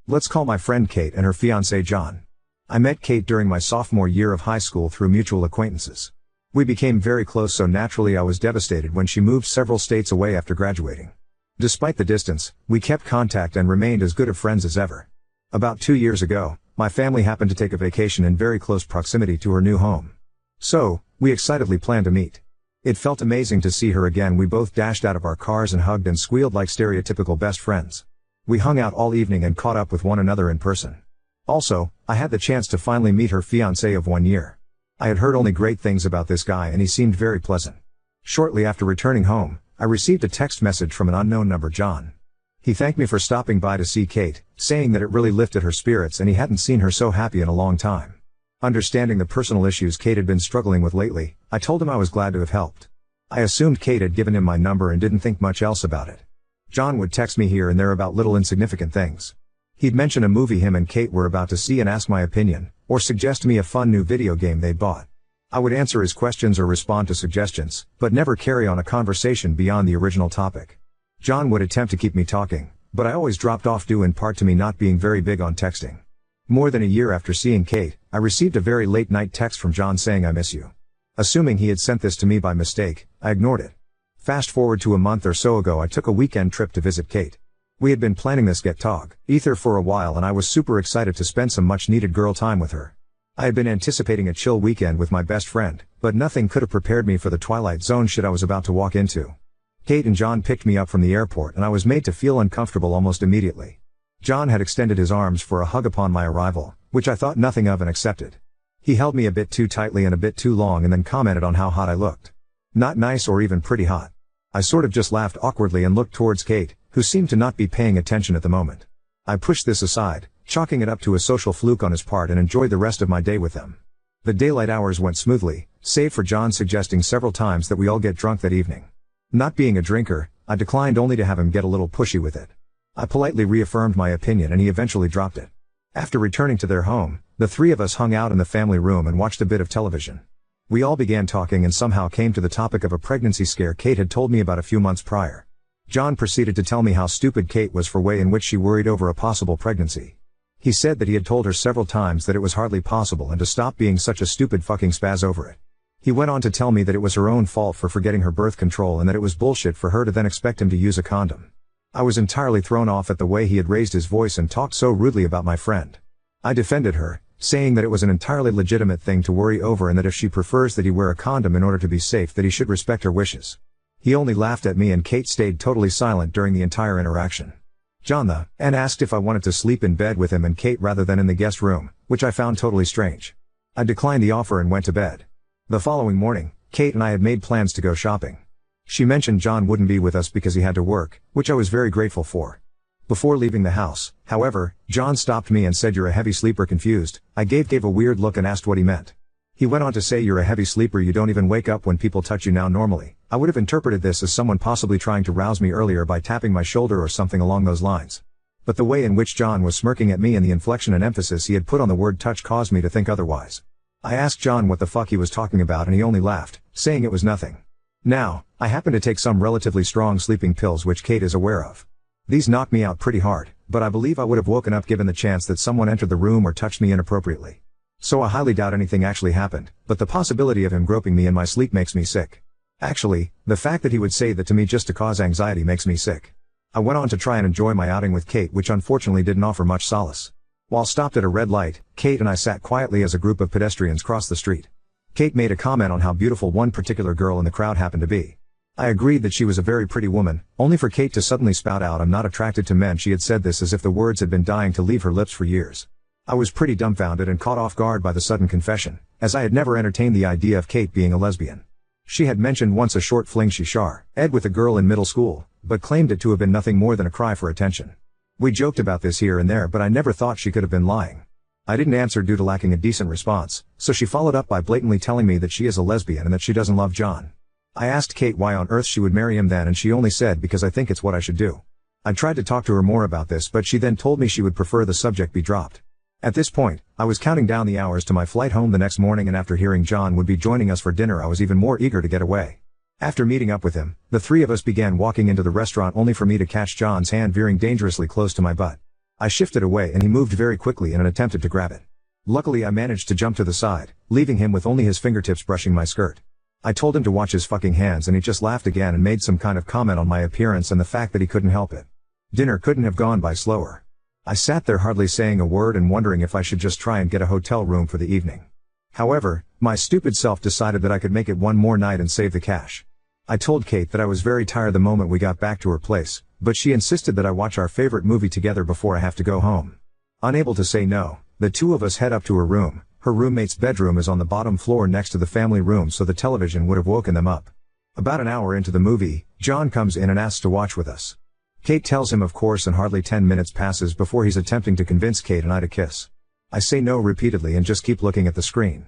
Let's call my friend Kate and her fiancé John. I met Kate during my sophomore year of high school through mutual acquaintances. We became very close, so naturally I was devastated when she moved several states away after graduating. Despite the distance, we kept contact and remained as good of friends as ever. About 2 years ago, my family happened to take a vacation in very close proximity to her new home. So, we excitedly planned to meet. It felt amazing to see her again. We both dashed out of our cars and hugged and squealed like stereotypical best friends. We hung out all evening and caught up with one another in person. Also, I had the chance to finally meet her fiancé of 1 year. I had heard only great things about this guy and he seemed very pleasant. Shortly after returning home, I received a text message from an unknown number, John. He thanked me for stopping by to see Kate, saying that it really lifted her spirits and he hadn't seen her so happy in a long time. Understanding the personal issues Kate had been struggling with lately, I told him I was glad to have helped. I assumed Kate had given him my number and didn't think much else about it. John would text me here and there about little insignificant things. He'd mention a movie him and Kate were about to see and ask my opinion, or suggest to me a fun new video game they'd bought. I would answer his questions or respond to suggestions, but never carry on a conversation beyond the original topic. John would attempt to keep me talking, but I always dropped off due in part to me not being very big on texting. More than a year after seeing Kate, I received a very late night text from John saying I miss you. Assuming he had sent this to me by mistake, I ignored it. Fast forward to a month or so ago, I took a weekend trip to visit Kate. We had been planning this get-together for a while and I was super excited to spend some much needed girl time with her. I had been anticipating a chill weekend with my best friend, but nothing could have prepared me for the Twilight Zone shit I was about to walk into. Kate and John picked me up from the airport and I was made to feel uncomfortable almost immediately. John had extended his arms for a hug upon my arrival, which I thought nothing of and accepted. He held me a bit too tightly and a bit too long and then commented on how hot I looked. Not nice or even pretty hot. I sort of just laughed awkwardly and looked towards Kate, who seemed to not be paying attention at the moment. I pushed this aside, chalking it up to a social fluke on his part, and enjoyed the rest of my day with them. The daylight hours went smoothly, save for John suggesting several times that we all get drunk that evening. Not being a drinker, I declined only to have him get a little pushy with it. I politely reaffirmed my opinion and he eventually dropped it. After returning to their home, the three of us hung out in the family room and watched a bit of television. We all began talking and somehow came to the topic of a pregnancy scare Kate had told me about a few months prior. John proceeded to tell me how stupid Kate was for the way in which she worried over a possible pregnancy. He said that he had told her several times that it was hardly possible and to stop being such a stupid fucking spaz over it. He went on to tell me that it was her own fault for forgetting her birth control and that it was bullshit for her to then expect him to use a condom. I was entirely thrown off at the way he had raised his voice and talked so rudely about my friend. I defended her, saying that it was an entirely legitimate thing to worry over and that if she prefers that he wear a condom in order to be safe, that he should respect her wishes. He only laughed at me and Kate stayed totally silent during the entire interaction. John asked if I wanted to sleep in bed with him and Kate rather than in the guest room, which I found totally strange. I declined the offer and went to bed. The following morning, Kate and I had made plans to go shopping. She mentioned John wouldn't be with us because he had to work, which I was very grateful for. Before leaving the house, however, John stopped me and said, "You're a heavy sleeper." Confused, I gave a weird look and asked what he meant. He went on to say, "You're a heavy sleeper, you don't even wake up when people touch you now normally." I would have interpreted this as someone possibly trying to rouse me earlier by tapping my shoulder or something along those lines. But the way in which John was smirking at me and the inflection and emphasis he had put on the word touch caused me to think otherwise. I asked John what the fuck he was talking about and he only laughed, saying it was nothing. Now, I happen to take some relatively strong sleeping pills which Kate is aware of. These knocked me out pretty hard, but I believe I would have woken up given the chance that someone entered the room or touched me inappropriately. So I highly doubt anything actually happened, but the possibility of him groping me in my sleep makes me sick. Actually, the fact that he would say that to me just to cause anxiety makes me sick. I went on to try and enjoy my outing with Kate, which unfortunately didn't offer much solace. While stopped at a red light, Kate and I sat quietly as a group of pedestrians crossed the street. Kate made a comment on how beautiful one particular girl in the crowd happened to be. I agreed that she was a very pretty woman, only for Kate to suddenly spout out, "I'm not attracted to men." She had said this as if the words had been dying to leave her lips for years. I was pretty dumbfounded and caught off guard by the sudden confession, as I had never entertained the idea of Kate being a lesbian. She had mentioned once a short fling she had with a girl in middle school, but claimed it to have been nothing more than a cry for attention. We joked about this here and there, but I never thought she could have been lying. I didn't answer due to lacking a decent response, so she followed up by blatantly telling me that she is a lesbian and that she doesn't love John. I asked Kate why on earth she would marry him then, and she only said, "Because I think it's what I should do." I tried to talk to her more about this, but she then told me she would prefer the subject be dropped. At this point, I was counting down the hours to my flight home the next morning, and after hearing John would be joining us for dinner, I was even more eager to get away. After meeting up with him, the three of us began walking into the restaurant, only for me to catch John's hand veering dangerously close to my butt. I shifted away and he moved very quickly and attempted to grab it. Luckily I managed to jump to the side, leaving him with only his fingertips brushing my skirt. I told him to watch his fucking hands and he just laughed again and made some kind of comment on my appearance and the fact that he couldn't help it. Dinner couldn't have gone by slower. I sat there hardly saying a word and wondering if I should just try and get a hotel room for the evening. However, my stupid self decided that I could make it one more night and save the cash. I told Kate that I was very tired the moment we got back to her place, but she insisted that I watch our favorite movie together before I have to go home. Unable to say no, the two of us head up to her room. Her roommate's bedroom is on the bottom floor next to the family room, so the television would have woken them up. About an hour into the movie, John comes in and asks to watch with us. Kate tells him of course and hardly 10 minutes passes before he's attempting to convince Kate and I to kiss. I say no repeatedly and just keep looking at the screen.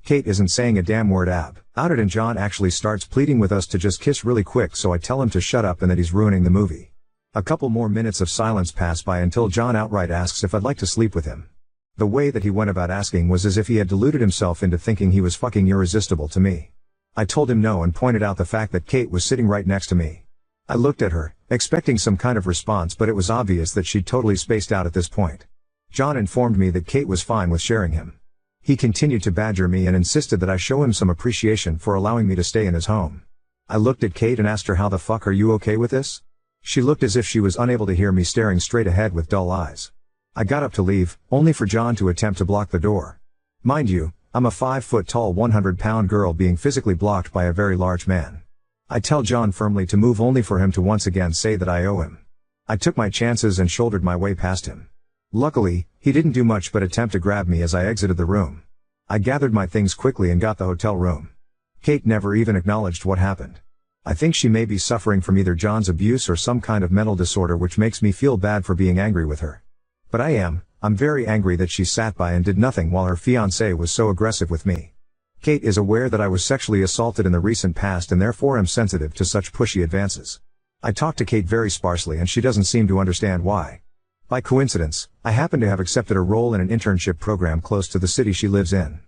Kate isn't saying a damn word about it and John actually starts pleading with us to just kiss really quick, so I tell him to shut up and that he's ruining the movie. A couple more minutes of silence pass by until John outright asks if I'd like to sleep with him. The way that he went about asking was as if he had deluded himself into thinking he was fucking irresistible to me. I told him no and pointed out the fact that Kate was sitting right next to me. I looked at her, expecting some kind of response, but it was obvious that she'd totally spaced out at this point. John informed me that Kate was fine with sharing him. He continued to badger me and insisted that I show him some appreciation for allowing me to stay in his home. I looked at Kate and asked her, how the fuck are you okay with this? She looked as if she was unable to hear me staring straight ahead with dull eyes. I got up to leave, only for John to attempt to block the door. Mind you, I'm a 5-foot-tall 100-pound girl being physically blocked by a very large man. I tell John firmly to move, only for him to once again say that I owe him. I took my chances and shouldered my way past him. Luckily, he didn't do much but attempt to grab me as I exited the room. I gathered my things quickly and got the hotel room. Kate never even acknowledged what happened. I think she may be suffering from either John's abuse or some kind of mental disorder, which makes me feel bad for being angry with her. But I'm very angry that she sat by and did nothing while her fiancé was so aggressive with me. Kate is aware that I was sexually assaulted in the recent past and therefore am sensitive to such pushy advances. I talk to Kate very sparsely and she doesn't seem to understand why. By coincidence, I happen to have accepted a role in an internship program close to the city she lives in.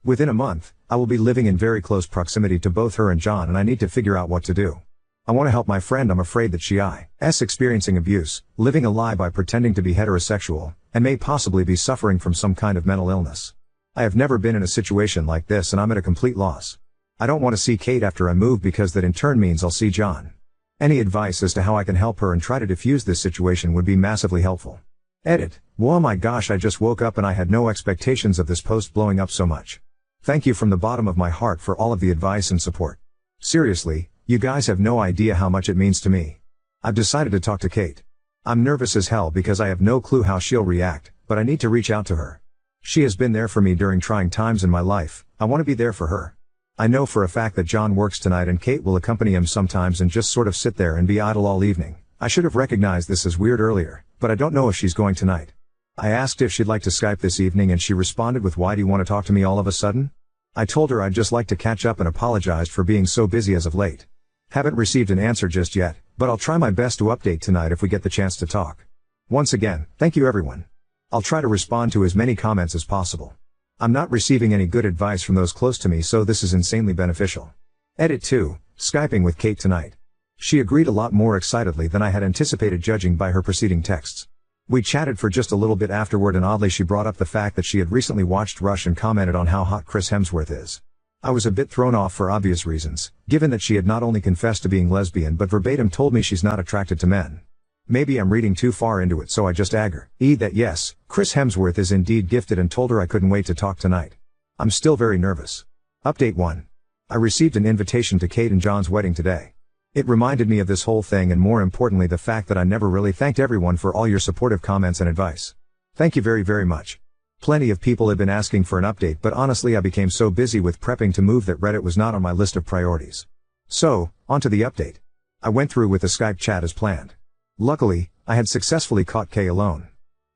Within a month, I will be living in very close proximity to both her and John, and I need to figure out what to do. I want to help my friend. I'm afraid that she is experiencing abuse, living a lie by pretending to be heterosexual, and may possibly be suffering from some kind of mental illness. I have never been in a situation like this and I'm at a complete loss. I don't want to see Kate after I move because that in turn means I'll see John. Any advice as to how I can help her and try to diffuse this situation would be massively helpful. Edit. Well, my gosh, I just woke up and I had no expectations of this post blowing up so much. Thank you from the bottom of my heart for all of the advice and support. Seriously, you guys have no idea how much it means to me. I've decided to talk to Kate. I'm nervous as hell because I have no clue how she'll react, but I need to reach out to her. She has been there for me during trying times in my life. I want to be there for her. I know for a fact that John works tonight and Kate will accompany him sometimes and just sort of sit there and be idle all evening. I should have recognized this as weird earlier, but I don't know if she's going tonight. I asked if she'd like to Skype this evening and she responded with, why do you want to talk to me all of a sudden? I told her I'd just like to catch up and apologized for being so busy as of late. Haven't received an answer just yet, but I'll try my best to update tonight if we get the chance to talk. Once again, thank you everyone. I'll try to respond to as many comments as possible. I'm not receiving any good advice from those close to me, so this is insanely beneficial. Edit 2, Skyping with Kate tonight. She agreed a lot more excitedly than I had anticipated judging by her preceding texts. We chatted for just a little bit afterward and oddly she brought up the fact that she had recently watched Rush and commented on how hot Chris Hemsworth is. I was a bit thrown off for obvious reasons, given that she had not only confessed to being lesbian but verbatim told me she's not attracted to men. Maybe I'm reading too far into it, so I just agreed that yes, Chris Hemsworth is indeed gifted and told her I couldn't wait to talk tonight. I'm still very nervous. Update 1. I received an invitation to Kate and John's wedding today. It reminded me of this whole thing and more importantly the fact that I never really thanked everyone for all your supportive comments and advice. Thank you very, very much. Plenty of people had been asking for an update, but honestly I became so busy with prepping to move that Reddit was not on my list of priorities. So, on to the update. I went through with the Skype chat as planned. Luckily, I had successfully caught Kay alone.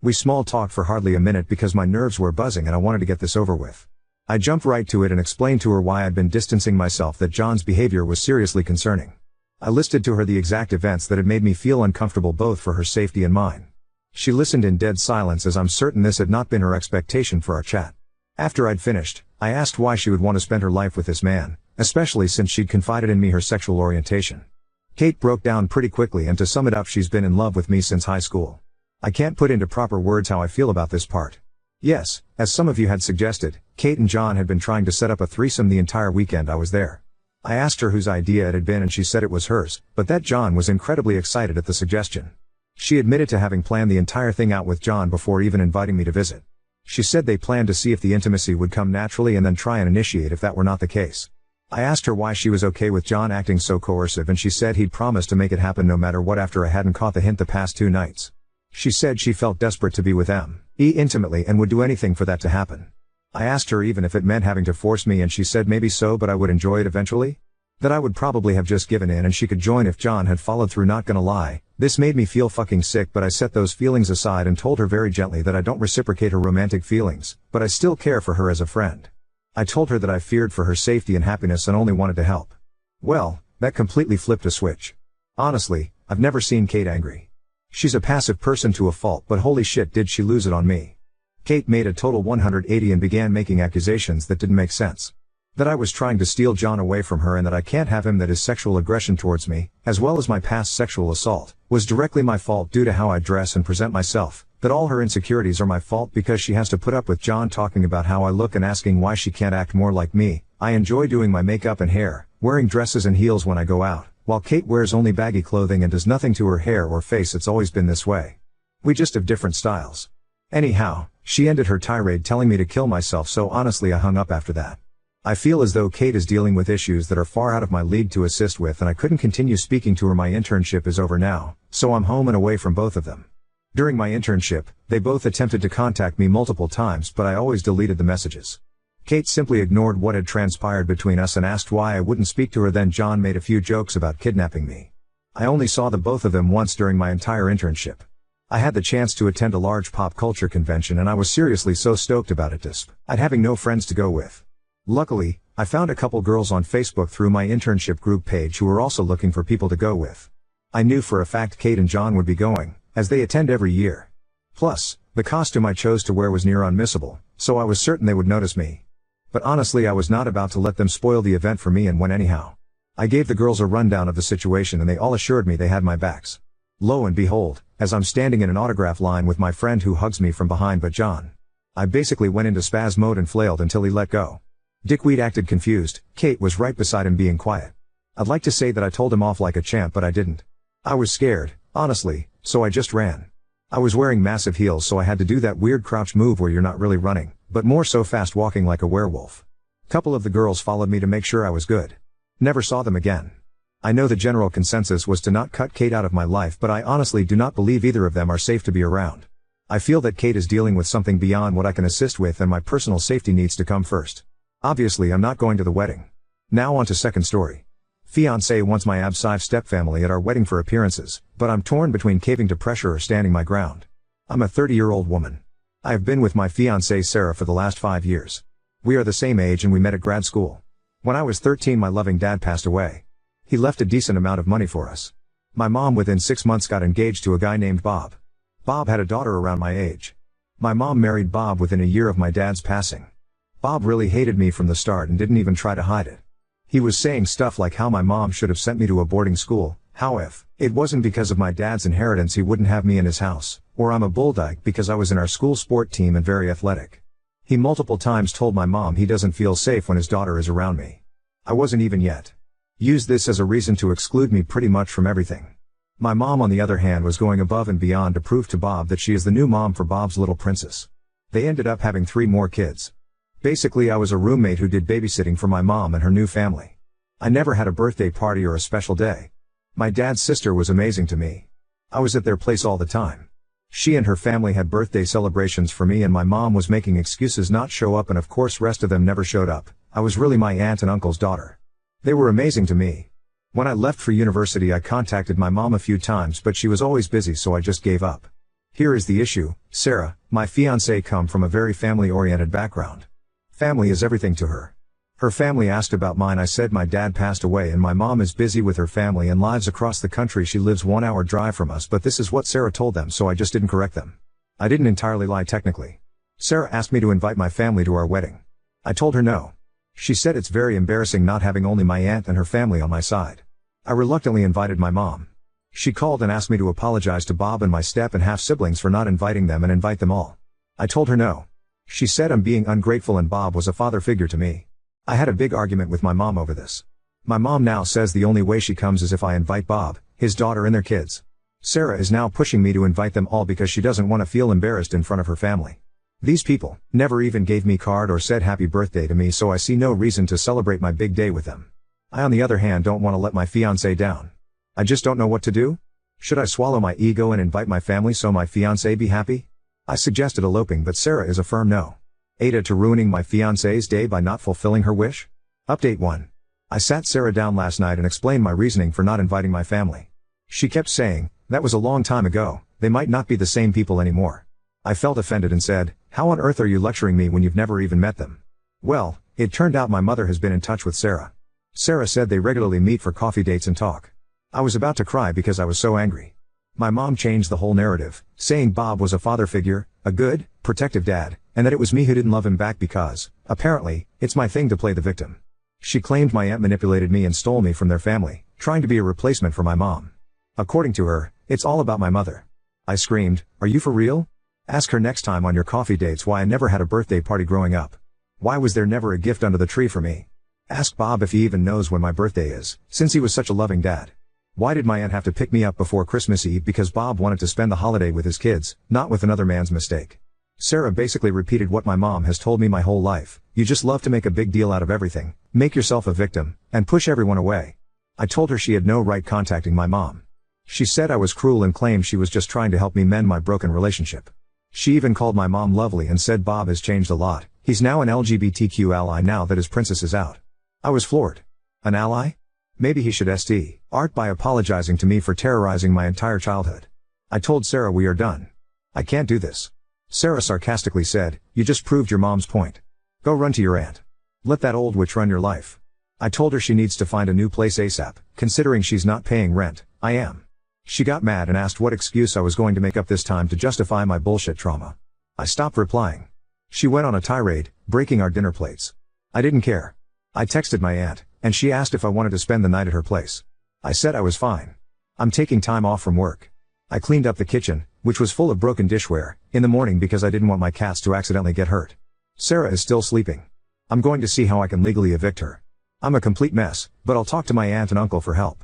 We small talked for hardly a minute because my nerves were buzzing and I wanted to get this over with. I jumped right to it and explained to her why I'd been distancing myself, that John's behavior was seriously concerning. I listed to her the exact events that had made me feel uncomfortable both for her safety and mine. She listened in dead silence, as I'm certain this had not been her expectation for our chat. After I'd finished, I asked why she would want to spend her life with this man, especially since she'd confided in me her sexual orientation. Kate broke down pretty quickly, and to sum it up, she's been in love with me since high school. I can't put into proper words how I feel about this part. Yes, as some of you had suggested, Kate and John had been trying to set up a threesome the entire weekend I was there. I asked her whose idea it had been and she said it was hers, but that John was incredibly excited at the suggestion. She admitted to having planned the entire thing out with John before even inviting me to visit. She said they planned to see if the intimacy would come naturally and then try and initiate if that were not the case. I asked her why she was okay with John acting so coercive and she said he'd promised to make it happen no matter what after I hadn't caught the hint the past 2 nights. She said she felt desperate to be with me intimately and would do anything for that to happen. I asked her even if it meant having to force me and she said maybe so but I would enjoy it eventually? That I would probably have just given in and she could join if John had followed through. Not gonna lie, this made me feel fucking sick but I set those feelings aside and told her very gently that I don't reciprocate her romantic feelings, but I still care for her as a friend. I told her that I feared for her safety and happiness and only wanted to help. Well, that completely flipped a switch. Honestly, I've never seen Kate angry. She's a passive person to a fault but holy shit did she lose it on me. Kate made a total 180 and began making accusations that didn't make sense. That I was trying to steal John away from her and that I can't have him, that his sexual aggression towards me, as well as my past sexual assault, was directly my fault due to how I dress and present myself, that all her insecurities are my fault because she has to put up with John talking about how I look and asking why she can't act more like me. I enjoy doing my makeup and hair, wearing dresses and heels when I go out, while Kate wears only baggy clothing and does nothing to her hair or face. It's always been this way. We just have different styles. Anyhow, she ended her tirade telling me to kill myself, so honestly I hung up after that. I feel as though Kate is dealing with issues that are far out of my league to assist with and I couldn't continue speaking to her. My internship is over now, so I'm home and away from both of them. During my internship, they both attempted to contact me multiple times but I always deleted the messages. Kate simply ignored what had transpired between us and asked why I wouldn't speak to her. Then John made a few jokes about kidnapping me. I only saw the both of them once during my entire internship. I had the chance to attend a large pop culture convention and I was seriously so stoked about it despite having no friends to go with. Luckily, I found a couple girls on Facebook through my internship group page who were also looking for people to go with. I knew for a fact Kate and John would be going, as they attend every year. Plus, the costume I chose to wear was near unmissable, so I was certain they would notice me. But honestly I was not about to let them spoil the event for me and went anyhow. I gave the girls a rundown of the situation and they all assured me they had my backs. Lo and behold, as I'm standing in an autograph line with my friend who hugs me from behind but John. I basically went into spaz mode and flailed until he let go. Dickweed acted confused. Kate was right beside him being quiet. I'd like to say that I told him off like a champ but I didn't. I was scared, honestly, so I just ran. I was wearing massive heels so I had to do that weird crouch move where you're not really running, but more so fast walking like a werewolf. Couple of the girls followed me to make sure I was good. Never saw them again. I know the general consensus was to not cut Kate out of my life but I honestly do not believe either of them are safe to be around. I feel that Kate is dealing with something beyond what I can assist with and my personal safety needs to come first. Obviously I'm not going to the wedding. Now on to second story. Fiancé wants my abseive stepfamily at our wedding for appearances, but I'm torn between caving to pressure or standing my ground. I'm a 30-year-old woman. I have been with my fiancée Sarah for the last 5 years. We are the same age and we met at grad school. When I was 13 my loving dad passed away. He left a decent amount of money for us. My mom within 6 months got engaged to a guy named Bob. Bob had a daughter around my age. My mom married Bob within a year of my dad's passing. Bob really hated me from the start and didn't even try to hide it. He was saying stuff like how my mom should have sent me to a boarding school, how if it wasn't because of my dad's inheritance he wouldn't have me in his house, or I'm a bulldyke because I was in our school sport team and very athletic. He multiple times told my mom he doesn't feel safe when his daughter is around me. I wasn't even yet. Used this as a reason to exclude me pretty much from everything. My mom on the other hand was going above and beyond to prove to Bob that she is the new mom for Bob's little princess. They ended up having 3 more kids. Basically I was a roommate who did babysitting for my mom and her new family. I never had a birthday party or a special day. My dad's sister was amazing to me. I was at their place all the time. She and her family had birthday celebrations for me and my mom was making excuses not show up and of course rest of them never showed up. I was really my aunt and uncle's daughter. They were amazing to me. When I left for university I contacted my mom a few times but she was always busy so I just gave up. Here is the issue, Sarah, my fiancée come from a very family-oriented background. Family is everything to her. Her family asked about mine. I said my dad passed away and my mom is busy with her family and lives across the country. She lives 1 hour drive from us but this is what Sarah told them so I just didn't correct them. I didn't entirely lie technically. Sarah asked me to invite my family to our wedding. I told her no. She said it's very embarrassing not having only my aunt and her family on my side. I reluctantly invited my mom. She called and asked me to apologize to Bob and my step and half siblings for not inviting them and invite them all. I told her no. She said I'm being ungrateful and Bob was a father figure to me. I had a big argument with my mom over this. My mom now says the only way she comes is if I invite Bob, his daughter and their kids. Sarah is now pushing me to invite them all because she doesn't want to feel embarrassed in front of her family. These people never even gave me card or said happy birthday to me, so I see no reason to celebrate my big day with them. I on the other hand don't want to let my fiancé down. I just don't know what to do. Should I swallow my ego and invite my family so my fiancé be happy? I suggested eloping, but Sarah is a firm no. Ada to ruining my fiancé's day by not fulfilling her wish? Update 1. I sat Sarah down last night and explained my reasoning for not inviting my family. She kept saying, that was a long time ago, they might not be the same people anymore. I felt offended and said, how on earth are you lecturing me when you've never even met them? Well, it turned out my mother has been in touch with Sarah. Sarah said they regularly meet for coffee dates and talk. I was about to cry because I was so angry. My mom changed the whole narrative, saying Bob was a father figure, a good, protective dad, and that it was me who didn't love him back because, apparently, it's my thing to play the victim. She claimed my aunt manipulated me and stole me from their family, trying to be a replacement for my mom. According to her, it's all about my mother. I screamed, are you for real? Ask her next time on your coffee dates why I never had a birthday party growing up. Why was there never a gift under the tree for me? Ask Bob if he even knows when my birthday is, since he was such a loving dad. Why did my aunt have to pick me up before Christmas Eve because Bob wanted to spend the holiday with his kids, not with another man's mistake? Sarah basically repeated what my mom has told me my whole life. You just love to make a big deal out of everything, make yourself a victim, and push everyone away. I told her she had no right contacting my mom. She said I was cruel and claimed she was just trying to help me mend my broken relationship. She even called my mom lovely and said Bob has changed a lot. He's now an LGBTQ ally now that his princess is out. I was floored. An ally? Maybe he should st. art by apologizing to me for terrorizing my entire childhood. I told Sarah we are done. I can't do this. Sarah sarcastically said, you just proved your mom's point. Go run to your aunt. Let that old witch run your life. I told her she needs to find a new place ASAP, considering she's not paying rent. I am. She got mad and asked what excuse I was going to make up this time to justify my bullshit trauma. I stopped replying. She went on a tirade, breaking our dinner plates. I didn't care. I texted my aunt, and she asked if I wanted to spend the night at her place. I said I was fine. I'm taking time off from work. I cleaned up the kitchen, which was full of broken dishware, in the morning because I didn't want my cats to accidentally get hurt. Sarah is still sleeping. I'm going to see how I can legally evict her. I'm a complete mess, but I'll talk to my aunt and uncle for help.